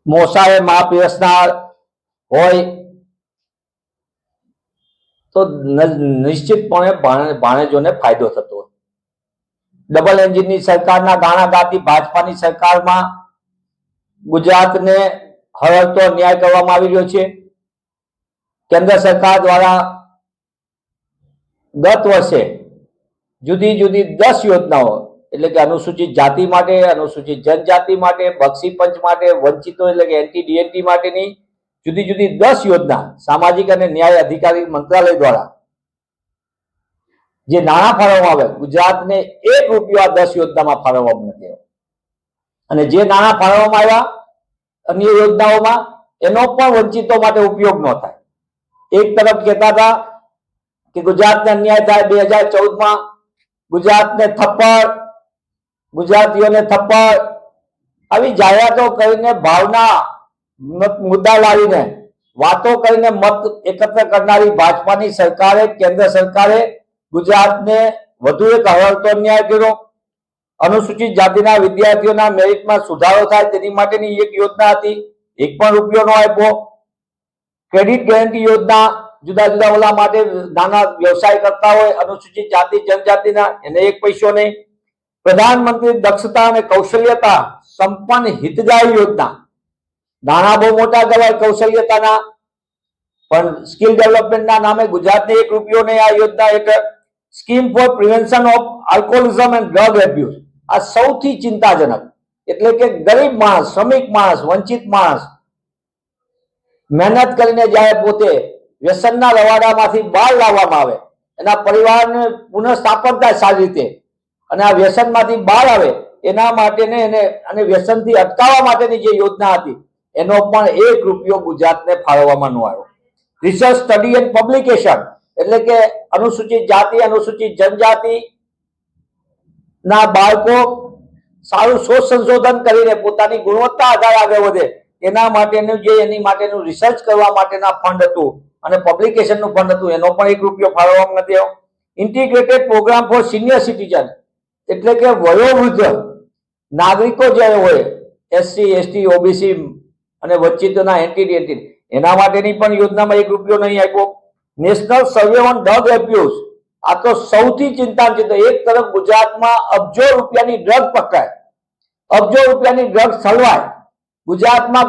મોસાએ મા પીરસનાર હોય તો નિશ્ચિતપણે ભાણેજોને ફાયદો થતો હોય. ડબલ એન્જિનની સરકારના ગાણા ગાતી ભાજપાની સરકારમાં ગુજરાતને હળવતો ન્યાય કરવામાં આવી રહ્યો છે. કેન્દ્ર સરકાર દ્વારા ગત વર્ષે જુદી જુદી 10 યોજનાઓ એટલે કે અનુસૂચિત જાતિ માટે, અનુસૂચિત જનજાતિ માટે, બક્ષી પંચ માટે, વંચિતો એટલે કે એન્ટી ડીએનટી માટેની જુદી જુદી 10 યોજના સામાજિક અને ન્યાય અધિકારી મંત્રાલય દ્વારા જે નાણાં ફાળવવામાં આવે, ગુજરાતને 1 રૂપિયો આ 10 યોજનામાં ફાળવવામાં નથી આવ્યો. અને જે નાણાં ફાળવવામાં આવ્યા અન્ય યોજનાઓમાં એનો પણ વંચિતો માટે ઉપયોગ ન થાય. એક તરફ કહેતા હતા કે ગુજરાતને અન્યાય થાય, 2014માં ગુજરાતને થપ્પડ, ગુજરાતીઓને થપ્પડ, આવી જાહેરાતો કરીને ભાવના મુદ્દા લાવીને વાતો કરીને મત એકત્ર કરનારી ભાજપાની સરકારે, કેન્દ્ર સરકારે ગુજરાતને વધુ એક હળવતો ન્યાય કર્યો. અનુસૂચિત જાતિના વિદ્યાર્થીઓના મેરિટમાં સુધારો થાય તેની માટેની એક યોજના હતી, 1 પણ રૂપિયો ન આપ્યો. ક્રેડિટ ગેરંટી યોજના જુદા જુદા ઓલા માટે નાના વ્યવસાય કરતા હોય અનુસૂચિત જાતિ જનજાતિના, એને 1 પૈસો નહીં. પ્રધાનમંત્રી દક્ષતા અને કૌશલ્યતા સંપન્ન હિતગ્રાહી યોજના, નાણાં બહુ મોટા કહેવાય કૌશલ્યતાના, પણ સ્કિલ ડેવલપમેન્ટના નામે ગુજરાતને 1 રૂપિયો નહીં. આ યોજના હેઠળ scheme for prevention of alcoholism and drug abuse, આ સૌથી ચિંતાજનક. એટલે કે ગરીબ માણસ, શ્રમિક માણસ, વંચિત માણસ મહેનત કરીને જ્યારે પોતે વ્યસનના રવાડામાંથી બહાર લાવવામાં આવે, એના પરિવારને પુનઃસ્થાપન થાય સારી રીતે, અને આ વ્યસનમાંથી બહાર આવે એના માટેને એને અને વ્યસનથી અટકાવવા માટેની જે યોજના હતી એનો પણ 1 રૂપિયો ગુજરાતને ફાળવવામાં ન આવ્યો. રિસર્ચ, સ્ટડી એન્ડ પબ્લિકેશન એટલે કે અનુસૂચિત જાતિ, અનુસૂચિત જનજાતિ ના બાળકો સારું શોધ સંશોધન કરીને પોતાની ગુણવત્તા આધારે આગળ વધે એના માટેનું જે એની માટેનું રિસર્ચ કરવા માટેના ફંડ હતું અને પબ્લિકેશનનું ફંડ હતું એનો પણ 1 રૂપિયો ફાળવવામાં નથી આવ્યો. Integrated programme for senior citizen એટલે કે વયોવૃદ્ધ નાગરિકો જે હોય એસસી, એસટી, ઓબીસી અને વંચિતોના એન્ટી ડીએનટી, એના માટેની પણ યોજનામાં 1 રૂપિયો નહીં આપ્યો. National survey on drug abuse, આ તો સૌથી ચિંતાજનક. એક તરફ ગુજરાતમાં અબજો રૂપિયાની ડ્રગ પકડાય, અબજો રૂપિયાની ડ્રગ ઠલવાય, ગુજરાતમાં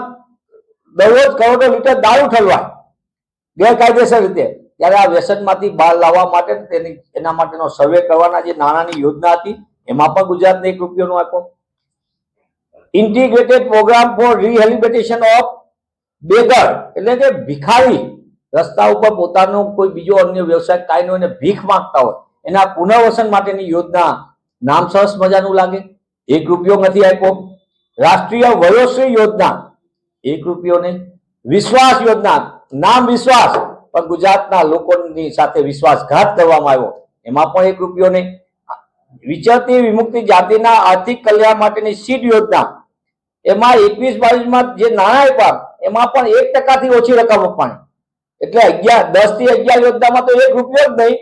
દરરોજ કરોડો લીટર દારૂ ઠલવાય ગેરકાયદેસર રીતે, ત્યારે આ વ્યસનમાંથી બહાર લાવવા માટે એના માટેનો સર્વે કરવાના જે નાણાંની યોજના હતી એમાં પણ ગુજરાતને 1 રૂપિયો ન આપ્યો. Integrated programme for rehabilitation of beggar એટલે કે ભિખારી, રસ્તા ઉપર પોતાનો કોઈ બીજો અન્ય વ્યવસાય કાંઈ ન હોય ને ભીખ માંગતા હોય એના પુનર્વસન માટેની યોજના, નામ સરસ મજાનું લાગે, 1 રૂપિયો નથી આપ્યો. રાષ્ટ્રીય વયોશ્રી યોજના 1 રૂપિયો નહીં. વિશ્વાસ યોજના, નામ વિશ્વાસ પણ ગુજરાતના લોકોની સાથે વિશ્વાસઘાત કરવામાં આવ્યો, એમાં પણ 1 રૂપિયો નહીં. વિચરતી વિમુક્તિ જાતિના આર્થિક કલ્યાણ માટેની સીડ યોજના, એમાં 21-22માં જે નાણાં આપ્યા એમાં પણ 1% ઓછી રકમ આપવાની, એટલે 10 થી 11 યોજનામાં તો 1 રૂપિયો જ નહીં,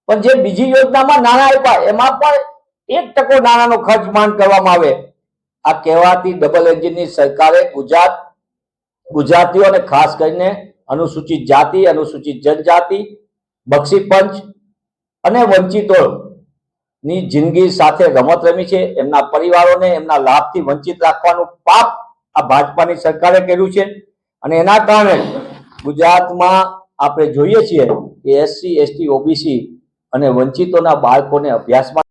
પણ જે બીજી યોજનામાં નાણાં આપ્યા એમાં પણ 1% નાણાંનો ખર્ચ માંડ કરવામાં આવે. આ કહેવાતી ડબલ એન્જિનની સરકારે ગુજરાતીઓ અને ખાસ કરીને અનુસૂચિત જાતિ, અનુસૂચિત જનજાતિ, બક્ષી પંચ અને વંચિતોની જિંદગી સાથે રમત રમી છે. એમના પરિવારોને એમના લાભથી વંચિત રાખવાનું પાપ આ ભાજપાની સરકારે કર્યું છે. અને એના કારણે ગુજરાતમાં આપણે જોઈએ છીએ કે એસસી, એસટી, ઓબીસી અને વંચિતોના બાળકોને અભ્યાસમાં